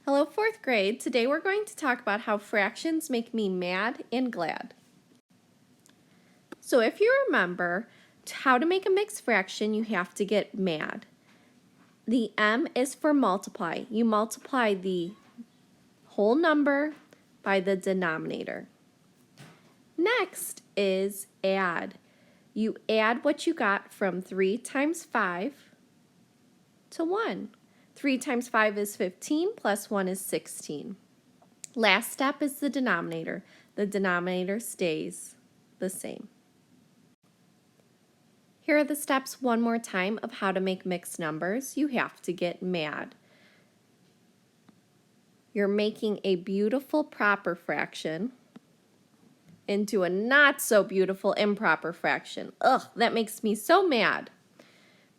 Hello, fourth grade. Today we're going to talk about how fractions make me mad and glad. So if you remember how to make a mixed fraction, you have to get mad. The M is for multiply. You multiply the whole number by the denominator. Next is add. You add what you got from 3 times 5 to 1. 3 times 5 is 15, plus 1 is 16. Last step is the denominator. The denominator stays the same. Here are the steps one more time of how to make mixed numbers. You have to get mad. You're making a beautiful proper fraction into a not so beautiful improper fraction. Ugh, that makes me so mad.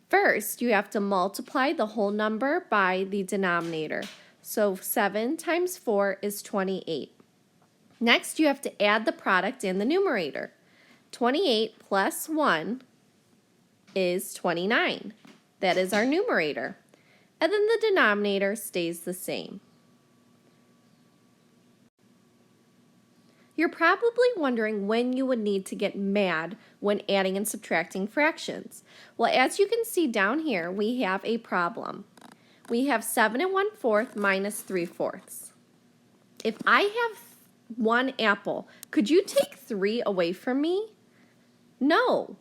First, you have to multiply the whole number by the denominator. So 7 times 4 is 28. Next, you have to add the product in the numerator. 28 plus 1 is 29. That is our numerator. And then the denominator stays the same. You're probably wondering when you would need to get mad when adding and subtracting fractions. Well, as you can see down here, we have a problem. We have 7 1/4 minus 3/4. If I have 1 apple, could you take 3 away from me? No,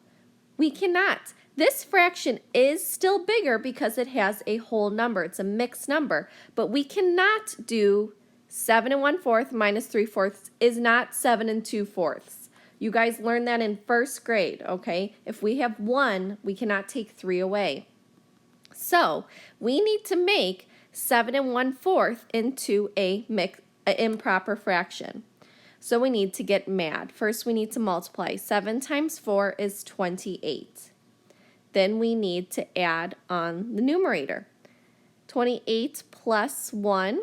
we cannot. This fraction is still bigger because it has a whole number. It's a mixed number, but we cannot do 7 1/4 minus 3/4 is not 7 2/4. You guys learned that in first grade, okay? If we have 1, we cannot take 3 away. So we need to make 7 1/4 into an improper fraction. So we need to get mad. First we need to multiply. 7 times 4 is 28. Then we need to add on the numerator. 28 plus 1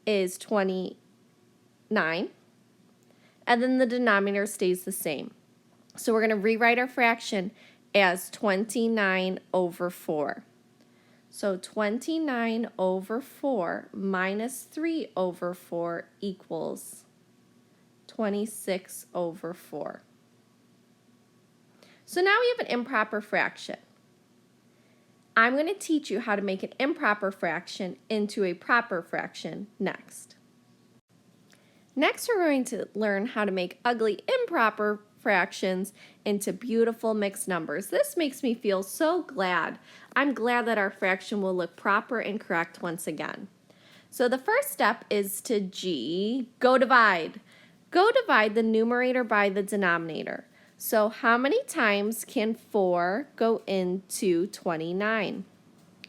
is 29, and then the denominator stays the same. So we're going to rewrite our fraction as 29 over 4. So 29 over 4 minus 3 over 4 equals 26 over 4. So now we have an improper fraction. I'm going to teach you how to make an improper fraction into a proper fraction next. Next, we're going to learn how to make ugly improper fractions into beautiful mixed numbers. This makes me feel so glad. I'm glad that our fraction will look proper and correct once again. So the first step is to go divide. Go divide the numerator by the denominator. So how many times can 4 go into 29?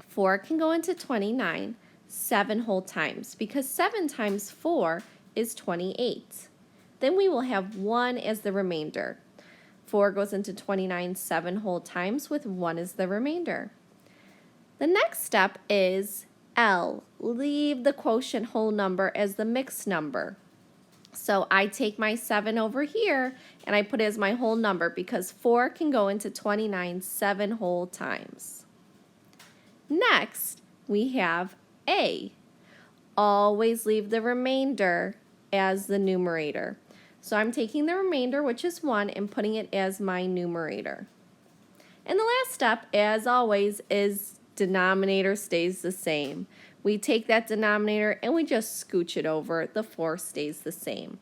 4 can go into 29 7 whole times because 7 times 4 is 28. Then we will have 1 as the remainder. 4 goes into 29 7 whole times with 1 as the remainder. The next step is L. Leave the quotient whole number as the mixed number. So I take my 7 over here and I put it as my whole number because 4 can go into 29 7 whole times. Next, we have A. Always leave the remainder as the numerator. So I'm taking the remainder, which is 1, and putting it as my numerator. And the last step, as always, is denominator stays the same. We take that denominator and we just scooch it over. The 4 stays the same.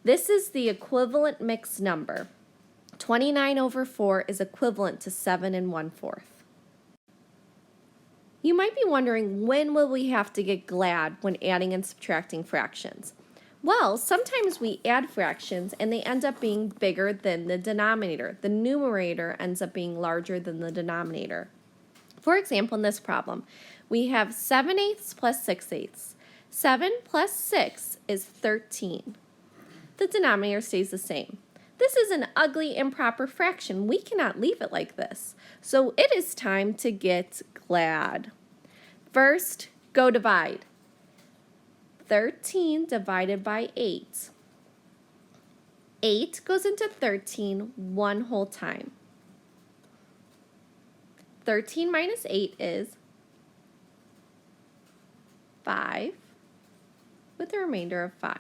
This is the equivalent mixed number. 29 over 4 is equivalent to 7 1/4. You might be wondering, when will we have to get glad when adding and subtracting fractions? Well, sometimes we add fractions and they end up being bigger than the denominator. The numerator ends up being larger than the denominator. For example, in this problem, we have 7/8 plus 6/8. 7 plus 6 is 13. The denominator stays the same. This is an ugly improper fraction. We cannot leave it like this. So it is time to get glad. First, go divide. 13 divided by 8. 8 goes into 13 1 whole time. 13 minus 8 is 5 with a remainder of 5.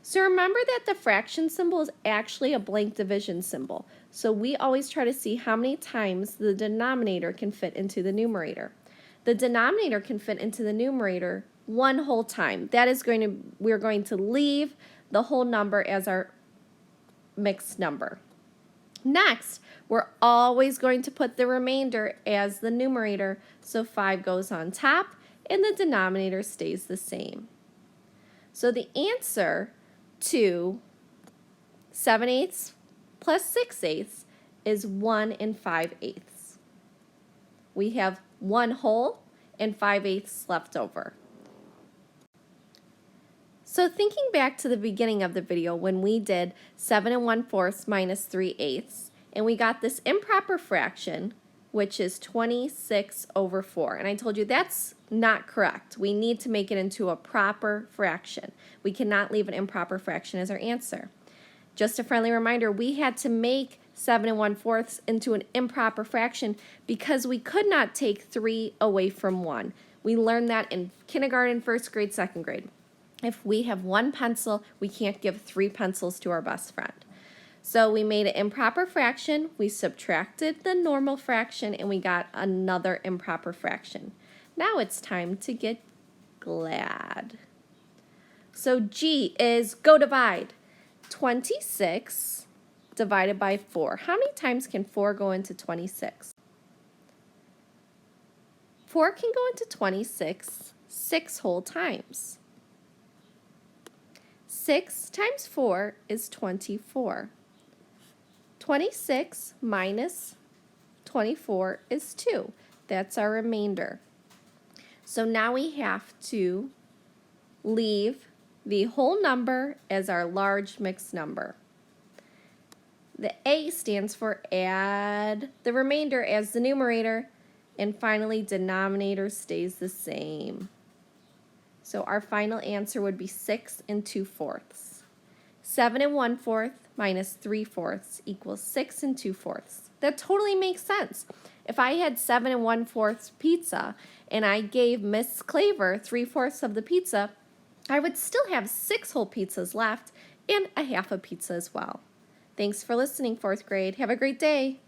So remember that the fraction symbol is actually a blank division symbol. So we always try to see how many times the denominator can fit into the numerator. The denominator can fit into the numerator one whole time. That is we're going to leave the whole number as our mixed number. Next, we're always going to put the remainder as the numerator, so 5 goes on top and the denominator stays the same. So the answer to 7/8 plus 6/8 is 1 5/8. We have 1 whole and 5/8 left over. So thinking back to the beginning of the video when we did 7 1/4 minus 3/8, and we got this improper fraction, which is 26/4. And I told you that's not correct. We need to make it into a proper fraction. We cannot leave an improper fraction as our answer. Just a friendly reminder, we had to make 7 1/4 into an improper fraction because we could not take 3 away from 1. We learned that in kindergarten, first grade, second grade. If we have 1 pencil, we can't give 3 pencils to our best friend. So we made an improper fraction, we subtracted the normal fraction, and we got another improper fraction. Now it's time to get glad. So G is go divide. 26 divided by 4. How many times can 4 go into 26? 4 can go into 26 6 whole times. 6 times 4 is 24. 26 minus 24 is 2. That's our remainder. So now we have to leave the whole number as our large mixed number. The A stands for add the remainder as the numerator, and finally denominator stays the same. So our final answer would be 6 2/4. 7 1/4 minus 3/4 equals 6 2/4. That totally makes sense. If I had 7 1/4 pizza and I gave Miss Claver 3/4 of the pizza, I would still have 6 whole pizzas left and a half a pizza as well. Thanks for listening, 4th grade. Have a great day.